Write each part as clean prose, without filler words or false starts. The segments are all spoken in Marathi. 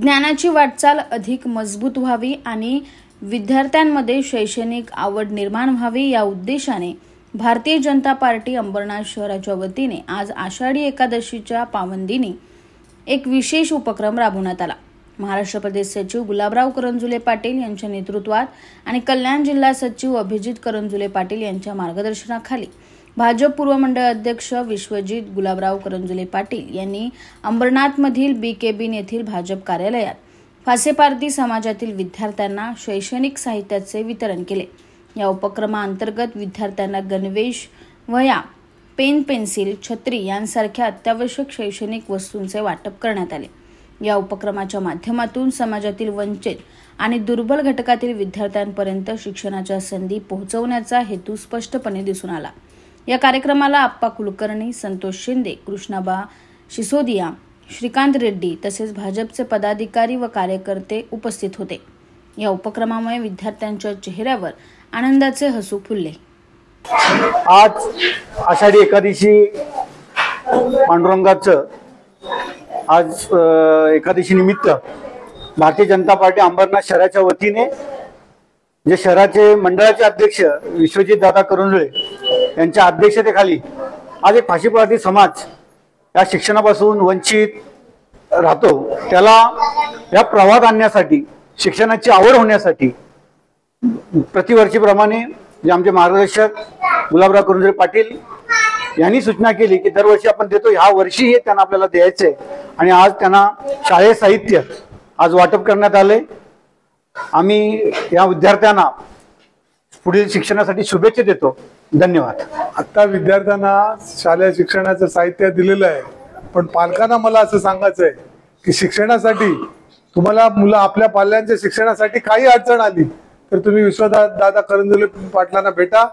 ज्ञानाची वाटचाल अधिक मजबूत व्हावी आणि विद्यार्थ्यांमध्ये शैक्षणिक आवड निर्माण व्हावी या उद्देशाने भारतीय जनता पार्टी अंबरनाथ शहराच्या वतीने आज आषाढी एकादशीच्या पावनदिनी एक विशेष उपक्रम राबवण्यात आला। महाराष्ट्र प्रदेश सचिव गुलाबराव करंजुले पाटील यांच्या नेतृत्वात आणि कल्याण जिल्हा सचिव अभिजित करंजुले पाटील यांच्या मार्गदर्शनाखाली भाजप पूर्व मंडळ अध्यक्ष विश्वजित गुलाबराव करंजुले पाटील यांनी अंबरनाथमधील बी केबिन येथील भाजप कार्यालयात फासेपारधी समाजातील विद्यार्थ्यांना शैक्षणिक साहित्याचे वितरण केले। या उपक्रमाअंतर्गत विद्यार्थ्यांना गणवेश, वह्या, पेन, पेन्सिल, छत्री यांसारख्या अत्यावश्यक शैक्षणिक वस्तूंचे वाटप करण्यात आले। या उपक्रमाच्या माध्यमातून समाजातील वंचित आणि दुर्बल घटकातील विद्यार्थ्यांपर्यंत शिक्षणाच्या संधी पोहोचवण्याचा हेतू स्पष्टपणे दिसून आला। या कार्यक्रमाला आप्पा कुलकर्णी, संतोष शिंदे, कृष्णाबा सिसोदिया, श्रीकांत रेड्डी तसेच भाजपचे पदाधिकारी व कार्यकर्ते उपस्थित होते। या उपक्रमामुळे विद्यार्थ्यांच्या चेहऱ्यावर आनंदाचे हसू फुलले। आज आषाढी एकादशी पांडुरंगाचं आज एकादशी निमित्त भारतीय जनता पार्टी अंबरनाथ शहराच्या वतीने जे शहराचे मंडळाचे अध्यक्ष विश्वजित दादा करंजुले यांच्या अध्यक्षतेखाली आज एक फाशीपारधी समाज या शिक्षणापासून वंचित राहतो त्याला या प्रवाहात आणण्यासाठी, शिक्षणाची आवड होण्यासाठी प्रतिवर्षीप्रमाणे जे आमचे मार्गदर्शक गुलाबराव करंजुले पाटील यांनी सूचना केली की दरवर्षी आपण देतो, ह्या वर्षी हे त्यांना आपल्याला द्यायचे आणि आज त्यांना शालेय साहित्य आज वाटप करण्यात आले। आम्ही या विद्यार्थ्यांना पुढील शिक्षणासाठी शुभेच्छा देतो। धन्यवाद। आता विद्यार्थ्यांना शालेय शिक्षणाचं साहित्य दिलेलं आहे, पण पालकांना मला असं सांगायचं आहे की शिक्षणासाठी तुम्हाला मुलं आपल्या पाल्यांच्या शिक्षणासाठी काही अडचण आली तर तुम्ही विश्वदादा करंजुले पाटलांना भेटा,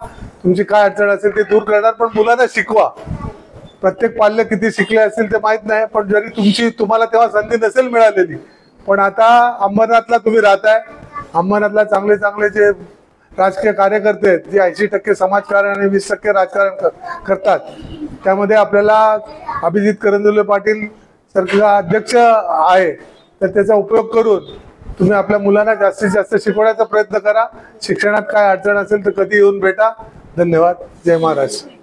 तुमची काय अडचण असेल ते दूर करणार, पण मुलांना शिकवा। प्रत्येक पाल्य किती शिकले असेल ते माहित नाही, पण जरी तुम्हाला तेव्हा संधी नसेल मिळालेली, पण आता अंबरनाथला तुम्ही राहताय, अंबरनाथला चांगले चांगले जे राजकीय कार्यकर्ते आहेत जे 80% समाजकारण आणि 20% राजकारण करतात, त्यामध्ये आपल्याला अभिजित करंजुले पाटील सारखा अध्यक्ष आहे, तर त्याचा उपयोग करून तुम्ही आपल्या मुलांना जास्तीत जास्त शिकवण्याचा प्रयत्न करा। शिक्षणात काय अडचण असेल तर कधी येऊन भेटा। धन्यवाद। जय महाराष्ट्र।